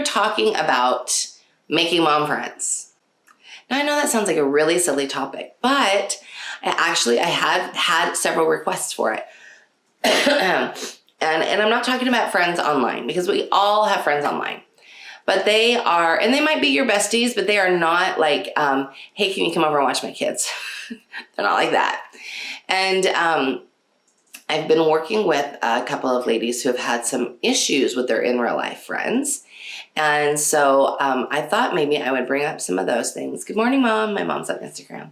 are talking about making mom friends. Now, I know that sounds like a really silly topic, but I have had several requests for it. And I'm not talking about friends online, because we all have friends online. But they are, and they might be your besties, but they are not like, hey, can you come over and watch my kids? They're not like that. And I've been working with a couple of ladies who have had some issues with their in real life friends. And so I thought maybe I would bring up some of those things. Good morning, Mom. My mom's on Instagram.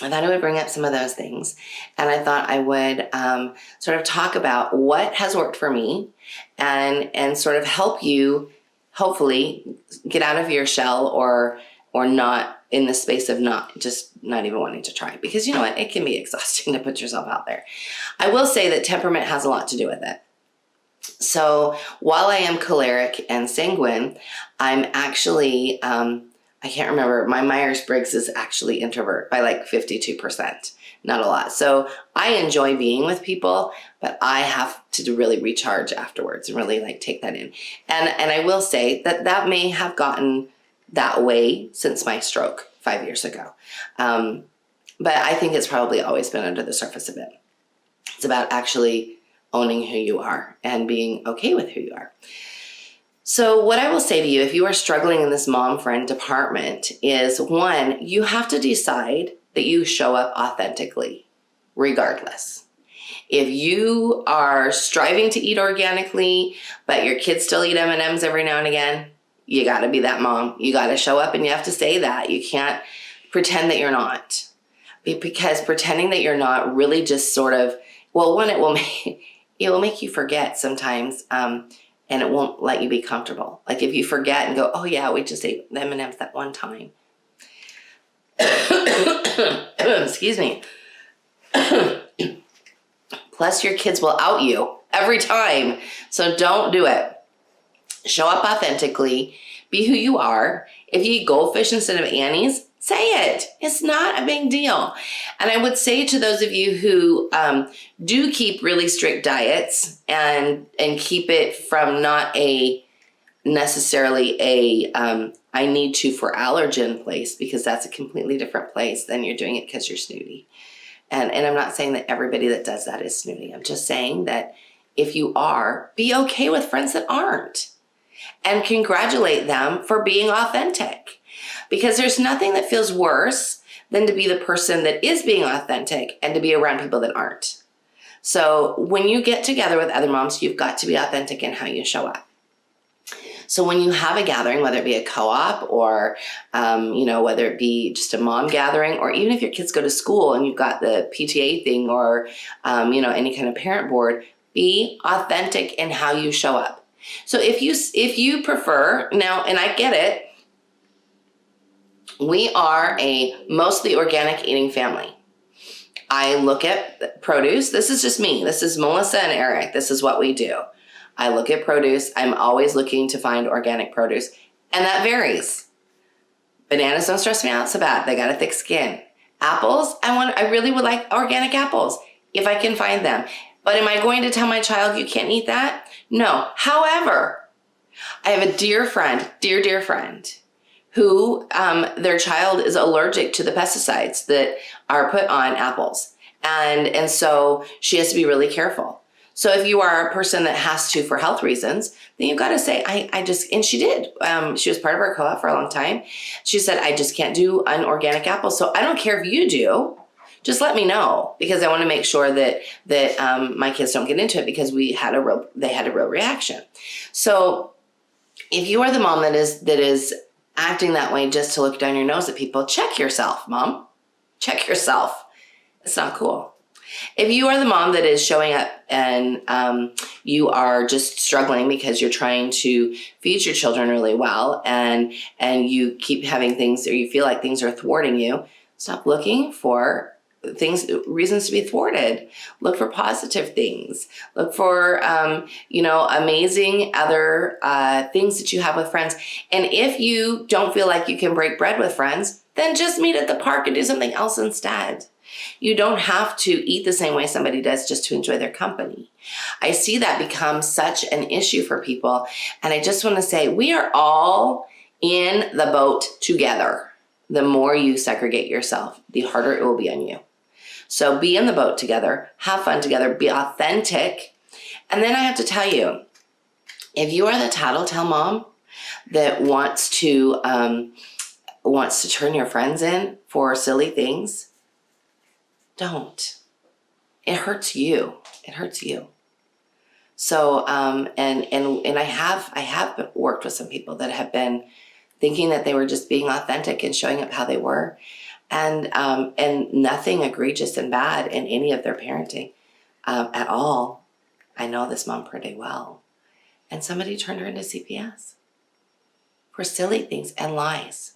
I thought I would bring up some of those things. And I thought I would sort of talk about what has worked for me and sort of help you hopefully get out of your shell or not in the space of not even wanting to try. Because you know what? It can be exhausting to put yourself out there. I will say that temperament has a lot to do with it. So while I am choleric and sanguine, I'm actually, I can't remember, my Myers-Briggs is actually introvert by like 52%, not a lot. So I enjoy being with people, but I have to really recharge afterwards and really like take that in. And I will say that may have gotten that way since my stroke 5 years ago. But I think it's probably always been under the surface a bit. It's about actually owning who you are and being okay with who you are. So what I will say to you, if you are struggling in this mom friend department, is one, you have to decide that you show up authentically, regardless. If you are striving to eat organically, but your kids still eat M&Ms every now and again, you got to be that mom. You got to show up and you have to say that. You can't pretend that you're not. Because pretending that you're not really just sort of, well, one, it will make you forget sometimes, and it won't let you be comfortable. Like if you forget and go, oh yeah, we just ate the M&Ms that one time. Excuse me. Plus your kids will out you every time. So don't do it. Show up authentically. Be who you are. If you eat goldfish instead of Annie's, say it. It's not a big deal. And I would say to those of you who do keep really strict diets and keep it from not necessarily a I need to for allergen place, because that's a completely different place than you're doing it because you're snooty. And I'm not saying that everybody that does that is snooty. I'm just saying that if you are, be okay with friends that aren't. And congratulate them for being authentic. Because there's nothing that feels worse than to be the person that is being authentic and to be around people that aren't. So when you get together with other moms, you've got to be authentic in how you show up. So when you have a gathering, whether it be a co-op or, whether it be just a mom gathering, or even if your kids go to school and you've got the PTA thing or, any kind of parent board, be authentic in how you show up. So if you prefer, now, and I get it, we are a mostly organic eating family. I look at produce. This is just me. This is Melisa and Eric. This is what we do. I look at produce. I'm always looking to find organic produce, and that varies. Bananas don't stress me out so bad. They got a thick skin. Apples, I really would like organic apples if I can find them. But am I going to tell my child you can't eat that? No. However, I have a dear friend, dear friend, who their child is allergic to the pesticides that are put on apples. And so she has to be really careful. So if you are a person that has to for health reasons, then you've got to say, and she did. She was part of our co-op for a long time. She said, I just can't do an organic apple. So I don't care if you do. Just let me know, because I want to make sure that my kids don't get into it, because they had a real reaction. So if you are the mom that is acting that way just to look down your nose at people, check yourself, mom. Check yourself. It's not cool. If you are the mom that is showing up and you are just struggling because you're trying to feed your children really well, and you keep having things, or you feel like things are thwarting you, stop looking for reasons to be thwarted. Look for positive things. Look for, amazing other things that you have with friends. And if you don't feel like you can break bread with friends, then just meet at the park and do something else instead. You don't have to eat the same way somebody does just to enjoy their company. I see that become such an issue for people. And I just want to say, we are all in the boat together. The more you segregate yourself, the harder it will be on you. So be in the boat together, have fun together, be authentic. And then I have to tell you, if you are the tattletale mom that wants to turn your friends in for silly things, don't. It hurts you. It hurts you. So, and I have worked with some people that have been thinking that they were just being authentic and showing up how they were, and nothing egregious and bad in any of their parenting at all. I know this mom pretty well, and somebody turned her into CPS for silly things and lies.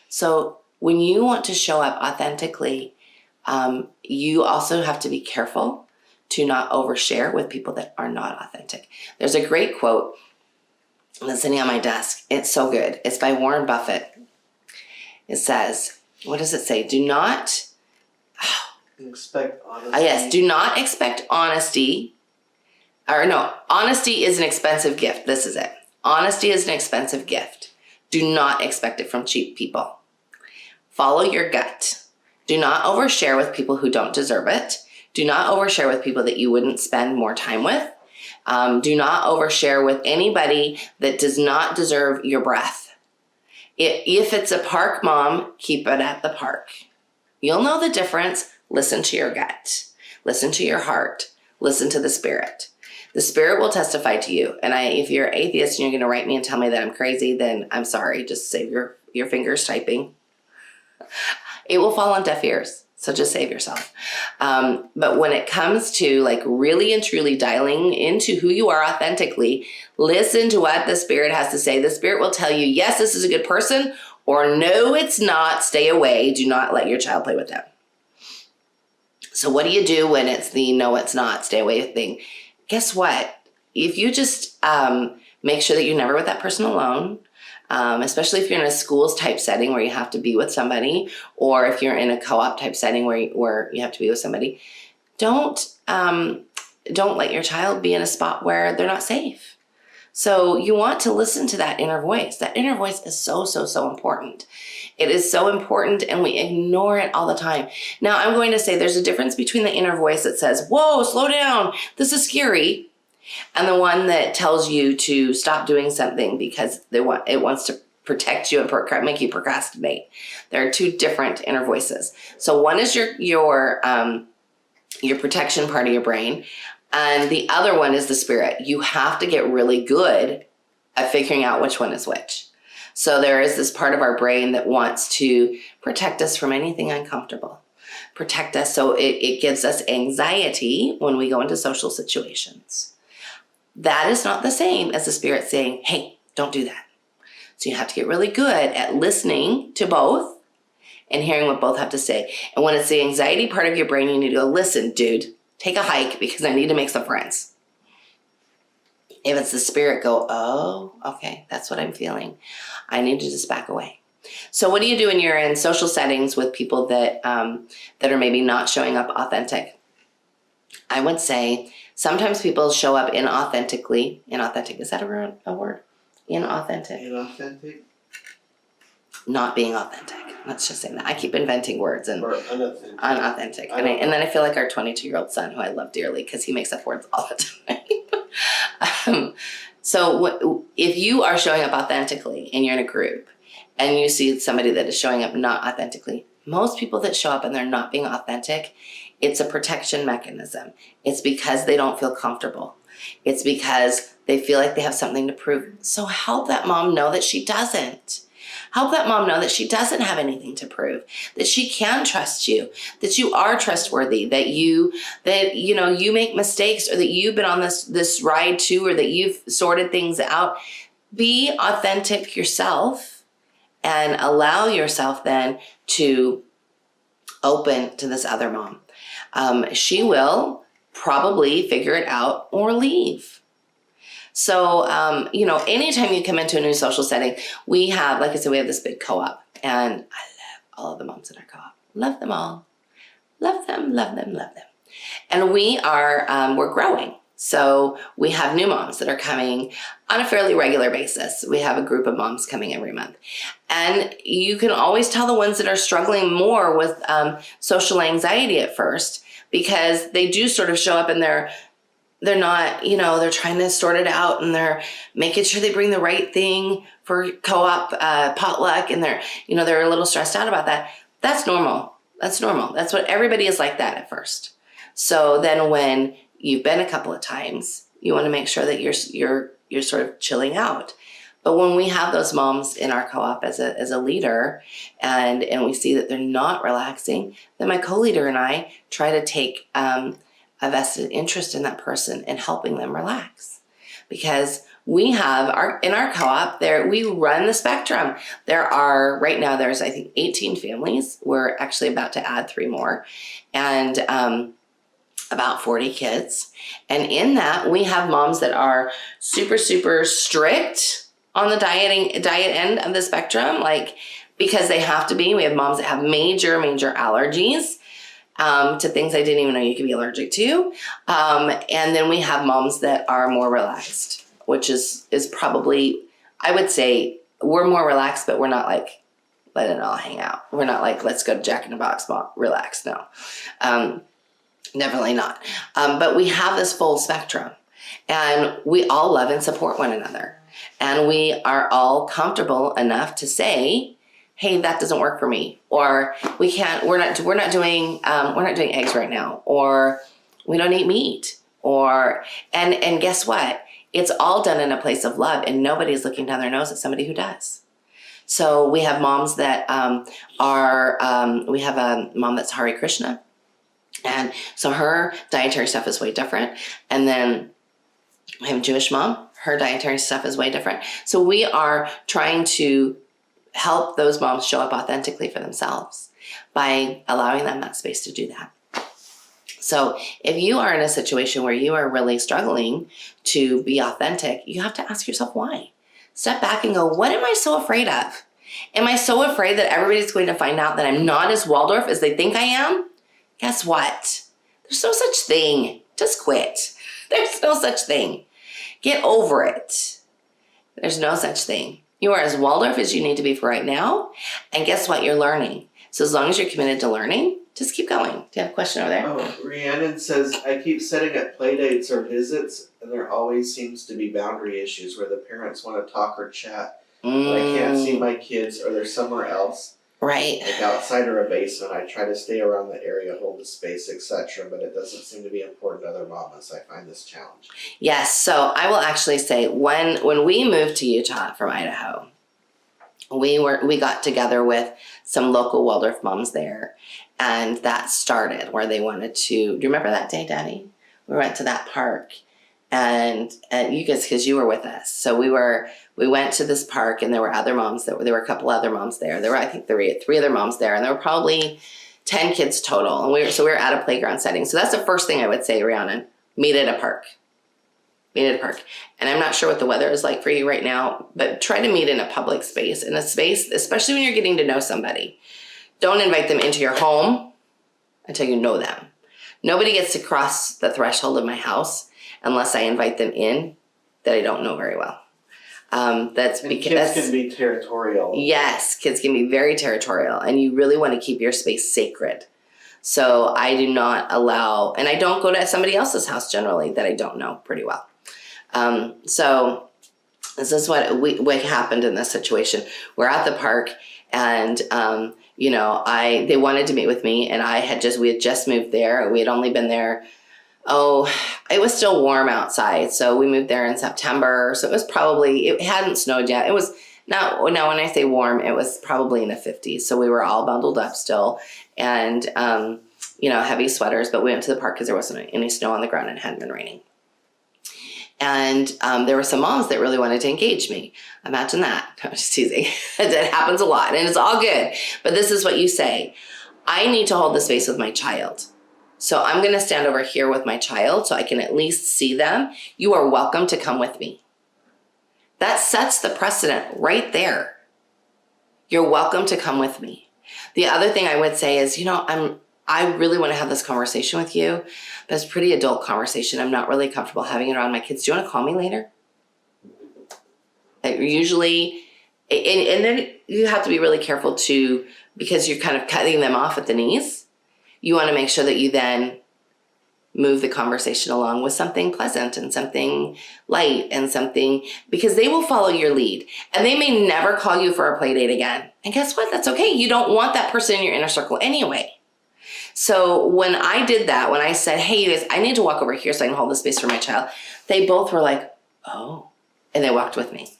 So when you want to show up authentically, you also have to be careful to not overshare with people that are not authentic. There's a great quote that's sitting on my desk. It's so good. It's by Warren Buffett. It says, what does it say? Do not expect honesty. Yes, do not expect honesty. Or no, honesty is an expensive gift. This is it. Honesty is an expensive gift. Do not expect it from cheap people. Follow your gut. Do not overshare with people who don't deserve it. Do not overshare with people that you wouldn't spend more time with. Do not overshare with anybody that does not deserve your breath. If it's a park mom, keep it at the park. You'll know the difference. Listen to your gut. Listen to your heart. Listen to the spirit. The spirit will testify to you. And if you're atheist and you're going to write me and tell me that I'm crazy, then I'm sorry. Just save your fingers typing. It will fall on deaf ears. So just save yourself. But when it comes to like really and truly dialing into who you are authentically, listen to what the spirit has to say. The spirit will tell you, yes, this is a good person, or no, it's not. Stay away. Do not let your child play with them. So what do you do when it's the no, it's not, stay away thing? Guess what? If you just make sure that you're never with that person alone, especially if you're in a schools type setting where you have to be with somebody, or if you're in a co-op type setting where you have to be with somebody, don't let your child be in a spot where they're not safe. So you want to listen to that inner voice. That inner voice is so, so, so important. It is so important, and we ignore it all the time. Now, I'm going to say there's a difference between the inner voice that says, whoa, slow down, this is scary, and the one that tells you to stop doing something because it wants to protect you and make you procrastinate. There are two different inner voices. So one is your protection part of your brain, and the other one is the spirit. You have to get really good at figuring out which one is which. So there is this part of our brain that wants to protect us from anything uncomfortable, protect us. So it gives us anxiety when we go into social situations. That is not the same as the spirit saying, hey, don't do that. So you have to get really good at listening to both and hearing what both have to say. And when it's the anxiety part of your brain, you need to go, listen, dude, take a hike because I need to make some friends. If it's the spirit, go, oh, okay, that's what I'm feeling. I need to just back away. So what do you do when you're in social settings with people that are maybe not showing up authentic? I would say sometimes people show up inauthentically. Inauthentic, is that a word? Inauthentic. Inauthentic. Not being authentic. Let's just say that. I keep inventing words and unauthentic. And then I feel like our 22-year-old son, who I love dearly because he makes up words all the time. So if you are showing up authentically and you're in a group and you see somebody that is showing up not authentically, most people that show up and they're not being authentic, it's a protection mechanism. It's because they don't feel comfortable. It's because they feel like they have something to prove. So help that mom know that she doesn't. Help that mom know that she doesn't have anything to prove, that she can trust you, that you are trustworthy, that you make mistakes, or that you've been on this ride too, or that you've sorted things out. Be authentic yourself and allow yourself then to open to this other mom. She will probably figure it out or leave. So, anytime you come into a new social setting, we have, like I said, we have this big co-op, and I love all of the moms in our co-op. Love them all. Love them, love them, love them. And we're growing. So we have new moms that are coming on a fairly regular basis. We have a group of moms coming every month. And you can always tell the ones that are struggling more with social anxiety at first, because they do sort of show up and they're not, they're trying to sort it out, and they're making sure they bring the right thing for co-op potluck, and they're a little stressed out about that. That's normal. That's normal. That's what everybody is like that at first. So then when you've been a couple of times, you want to make sure that you're sort of chilling out. But when we have those moms in our co-op as a leader, and we see that they're not relaxing, then my co-leader and I try to take a vested interest in that person and helping them relax. Because we have in our co-op there, we run the spectrum. Right now there's, I think, 18 families. We're actually about to add 3 more, and about 40 kids. And in that, we have moms that are super, super strict on the diet end of the spectrum, because they have to be. We have moms that have major, major allergies to things I didn't even know you could be allergic to. And then we have moms that are more relaxed, which is probably, I would say, we're more relaxed, but we're not like, let it all hang out. We're not like, let's go to Jack in the Box, relax. No. Definitely not. But we have this full spectrum, and we all love and support one another. And we are all comfortable enough to say, hey, that doesn't work for me. Or we're not doing eggs right now. Or we don't eat meat. And guess what? It's all done in a place of love, and nobody's looking down their nose at somebody who does. So we have moms that we have a mom that's Hare Krishna. And so her dietary stuff is way different. And then we have a Jewish mom. Her dietary stuff is way different. So we are trying to help those moms show up authentically for themselves by allowing them that space to do that. So if you are in a situation where you are really struggling to be authentic, you have to ask yourself why. Step back and go, what am I so afraid of? Am I so afraid that everybody's going to find out that I'm not as Waldorf as they think I am? Guess what? There's no such thing. Just quit. There's no such thing. Get over it. There's no such thing. You are as Waldorf as you need to be for right now. And guess what? You're learning. So as long as you're committed to learning, just keep going. Do you have a question over there? Oh, Rhiannon says, I keep setting up play dates or visits, and there always seems to be boundary issues where the parents want to talk or chat, but I can't see my kids, or they're somewhere else. Right. Like outside or a basement. I try to stay around the area, hold the space, etc., but it doesn't seem to be important to other mamas. I find this challenging. Yes, so I will actually say when we moved to Utah from Idaho, we got together with some local Waldorf moms there, and that started where they wanted to. Do you remember that day, Daddy? We went to that park, and you guys, because you were with us, so we went to this park, and there were other moms there were a couple other moms there. There were, I think, three other moms there, and there were probably 10 kids total. And we were at a playground setting. So that's the first thing I would say, Rhiannon. Meet at a park. Meet at a park. And I'm not sure what the weather is like for you right now, but try to meet in a public space, in a space, especially when you're getting to know somebody. Don't invite them into your home until you know them. Nobody gets to cross the threshold of my house unless I invite them in that I don't know very well. That's And because kids can be territorial. Yes, kids can be very territorial, and you really want to keep your space sacred. So I do not allow, and I don't go to somebody else's house generally that I don't know pretty well. So this is what happened in this situation. We're at the park, and they wanted to meet with me, and we had just moved there. We had only been there. It was still warm outside. So we moved there in September. So it hadn't snowed yet. It was now when I say warm, it was probably in the 50s. So we were all bundled up still, and, heavy sweaters, but we went to the park because there wasn't any snow on the ground and it hadn't been raining. And there were some moms that really wanted to engage me. Imagine that. I'm just teasing. That happens a lot, and it's all good. But this is what you say. I need to hold the space with my child. So I'm going to stand over here with my child so I can at least see them. You are welcome to come with me. That sets the precedent right there. You're welcome to come with me. The other thing I would say is, I really want to have this conversation with you, but it's a pretty adult conversation. I'm not really comfortable having it around my kids. Do you want to call me later? Usually, and then you have to be really careful too, because you're kind of cutting them off at the knees. You want to make sure that you then move the conversation along with something pleasant and something light and something, because they will follow your lead and they may never call you for a play date again. And guess what? That's okay. You don't want that person in your inner circle anyway. So when I did that, when I said, hey, you guys, I need to walk over here so I can hold the space for my child, they both were like, oh, and they walked with me.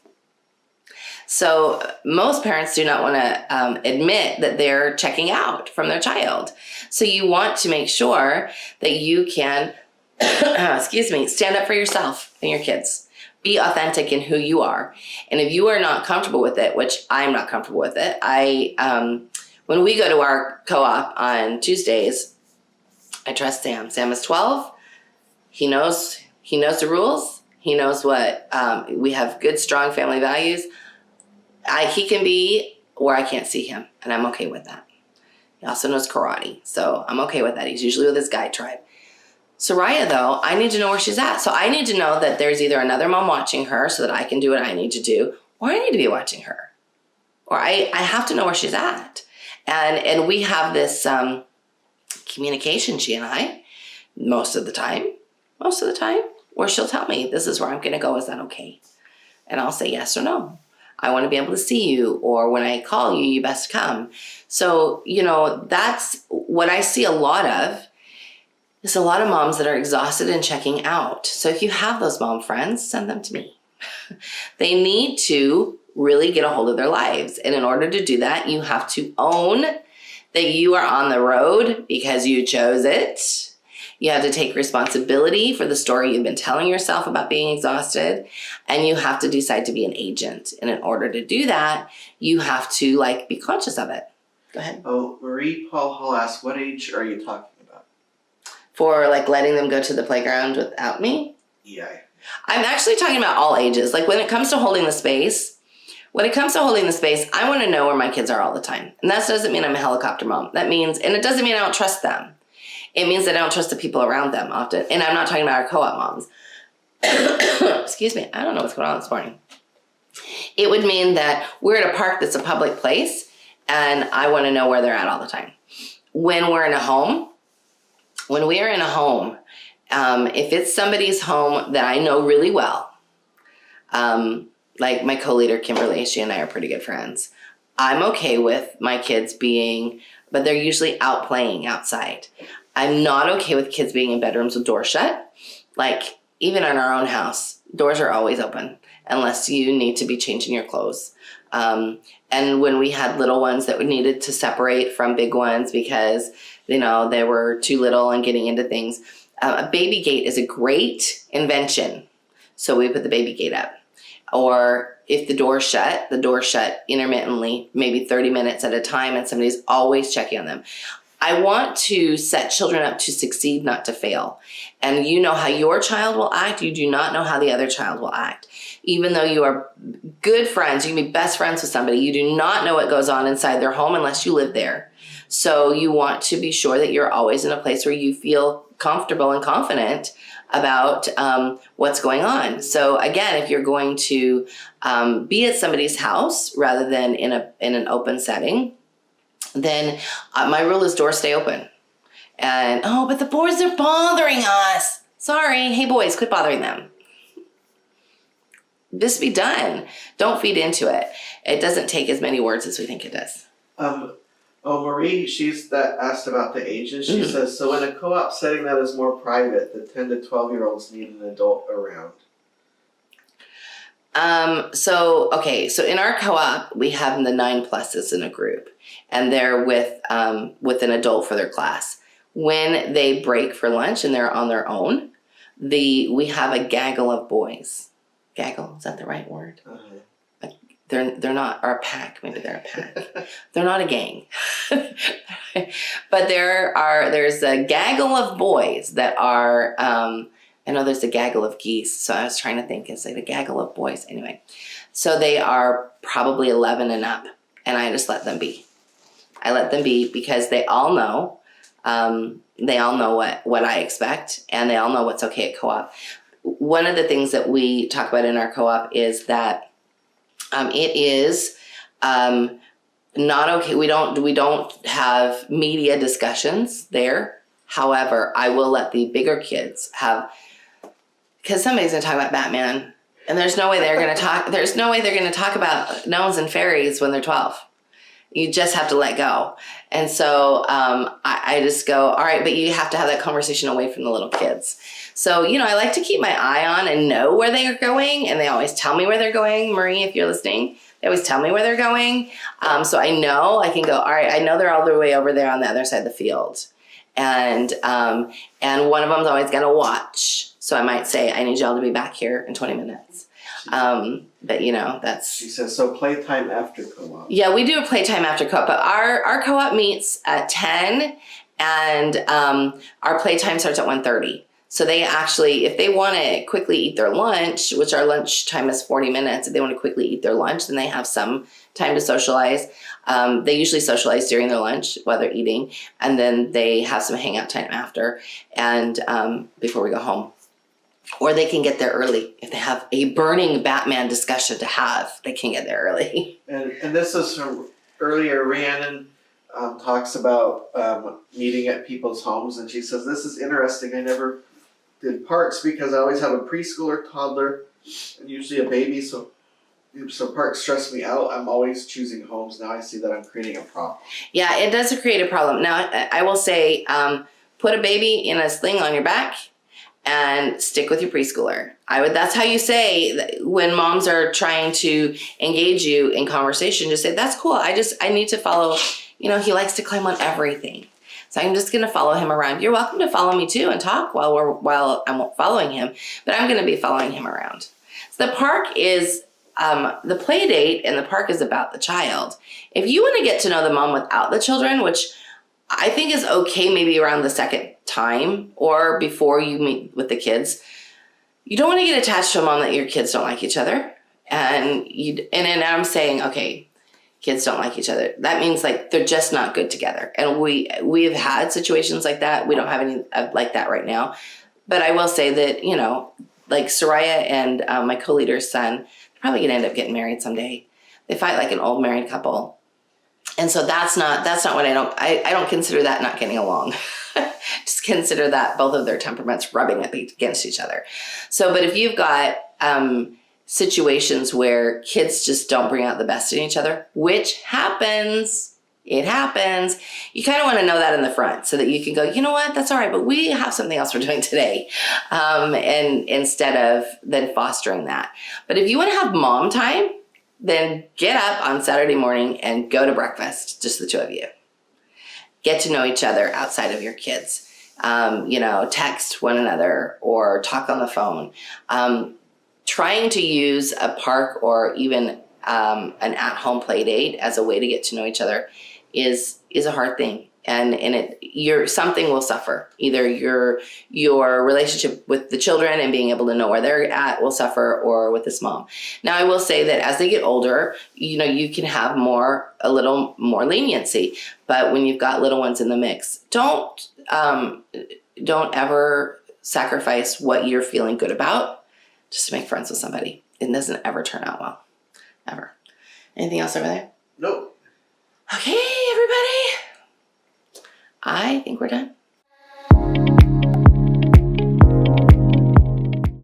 So most parents do not want to admit that they're checking out from their child. So you want to make sure that you can, stand up for yourself and your kids. Be authentic in who you are. And if you are not comfortable with it, which I'm not comfortable with it, when we go to our co-op on Tuesdays, I trust Sam. Sam is 12. He knows the rules. He knows what, we have good, strong family values. He can be where I can't see him, and I'm okay with that. He also knows karate, so I'm okay with that. He's usually with his guide tribe. Soraya, though, I need to know where she's at. So I need to know that there's either another mom watching her so that I can do what I need to do, or I need to be watching her. Or I have to know where she's at. And we have this communication, she and I, most of the time, where she'll tell me, this is where I'm going to go. Is that okay? And I'll say yes or no. I want to be able to see you, or when I call you, you best come. So, that's what I see a lot of, is a lot of moms that are exhausted and checking out. So if you have those mom friends, send them to me. They need to really get a hold of their lives. And in order to do that, you have to own that you are on the road because you chose it. You have to take responsibility for the story you've been telling yourself about being exhausted, and you have to decide to be an agent. And in order to do that, you have to be conscious of it. Go ahead. Oh, Marie Paul Hall asked, what age are you talking about? For letting them go to the playground without me? Yeah. I'm actually talking about all ages. When it comes to holding the space, I want to know where my kids are all the time. And that doesn't mean I'm a helicopter mom. That means, and it doesn't mean I don't trust them. It means that I don't trust the people around them often. And I'm not talking about our co-op moms. Excuse me. I don't know what's going on this morning. It would mean that we're at a park that's a public place, and I want to know where they're at all the time. When we are in a home, if it's somebody's home that I know really well, like my co-leader, Kimberly, she and I are pretty good friends. I'm okay with my kids but they're usually out playing outside. I'm not okay with kids being in bedrooms with doors shut. Even in our own house, doors are always open unless you need to be changing your clothes. And when we had little ones that needed to separate from big ones because, they were too little and getting into things, a baby gate is a great invention. So we put the baby gate up. Or if the door's shut intermittently, maybe 30 minutes at a time, and somebody's always checking on them. I want to set children up to succeed, not to fail. And you know how your child will act. You do not know how the other child will act. Even though you are good friends, you can be best friends with somebody, you do not know what goes on inside their home unless you live there. So you want to be sure that you're always in a place where you feel comfortable and confident about what's going on. So again, if you're going to be at somebody's house rather than in an open setting, then my rule is doors stay open. And, but the boys are bothering us. Sorry. Hey, boys, quit bothering them. Just be done. Don't feed into it. It doesn't take as many words as we think it does. Marie, she's asked about the ages. She says, so in a co-op setting that is more private, the 10 to 12-year-olds need an adult around. So in our co-op, we have the 9+s in a group, and they're with an adult for their class. When they break for lunch and they're on their own, we have a gaggle of boys. Gaggle, is that the right word? Uh-huh. They're not, or a pack, maybe they're a pack. They're not a gang. But there's a gaggle of boys that are, I know there's a gaggle of geese, so I was trying to think, is it a gaggle of boys? Anyway, so they are probably 11 and up, and I just let them be. I let them be because they all know They all know what I expect, and they all know what's okay at co-op. One of the things that we talk about in our co-op is that it is not okay. We don't have media discussions there. However, I will let the bigger kids have, because somebody's gonna talk about Batman, and there's no way they're gonna talk. There's no way they're gonna talk about gnomes and fairies when they're 12. You just have to let go. And so I just go, all right, but you have to have that conversation away from the little kids. So, I like to keep my eye on and know where they are going. And they always tell me where they're going. Marie, if you're listening, they always tell me where they're going. So I know I can go, all right, I know they're all the way over there on the other side of the field. And one of them's always going to watch. So I might say, I need y'all to be back here in 20 minutes. But that's. She says, so playtime after co-op. Yeah, we do a playtime after co-op, but our co-op meets at 10, and our playtime starts at 1:30. So they actually, if they want to quickly eat their lunch, which our lunch time is 40 minutes, if they want to quickly eat their lunch, then they have some time to socialize. They usually socialize during their lunch while they're eating, and then they have some hangout time after, and before we go home. Or they can get there early. If they have a burning Batman discussion to have, they can get there early. And this is from earlier. Rhiannon talks about meeting at people's homes, and she says, this is interesting. I never did parks because I always have a preschooler, toddler, and usually a baby. So parks stress me out. I'm always choosing homes. Now I see that I'm creating a problem. Yeah, it does create a problem. Now, I will say, put a baby in a sling on your back and stick with your preschooler. That's how you say when moms are trying to engage you in conversation, just say, that's cool. I need to follow, he likes to climb on everything. So I'm just going to follow him around. You're welcome to follow me too and talk while I'm following him, but I'm going to be following him around. So the park is, the play date and the park is about the child. If you want to get to know the mom without the children, which I think is okay maybe around the second time or before you meet with the kids, you don't want to get attached to a mom that your kids don't like each other. And then I'm saying, okay, kids don't like each other. That means like they're just not good together. And we have had situations like that. We don't have any like that right now. But I will say that, like Soraya and my co-leader's son, they're probably going to end up getting married someday. They fight like an old married couple. And so that's not what I don't consider that not getting along. Just consider that both of their temperaments rubbing up against each other. So, but if you've got situations where kids just don't bring out the best in each other, which happens, it happens, you kind of want to know that in the front so that you can go, you know what, that's all right, but we have something else we're doing today. And instead of then fostering that. But if you want to have mom time, then get up on Saturday morning and go to breakfast, just the two of you. Get to know each other outside of your kids. Text one another or talk on the phone. Trying to use a park or even an at-home play date as a way to get to know each other is a hard thing. And something will suffer. Either your relationship with the children and being able to know where they're at will suffer, or with this mom. Now, I will say that as they get older, you can have a little more leniency. But when you've got little ones in the mix, don't ever sacrifice what you're feeling good about just to make friends with somebody. It doesn't ever turn out well, ever. Anything else over there? Nope. Okay, everybody. I think we're done.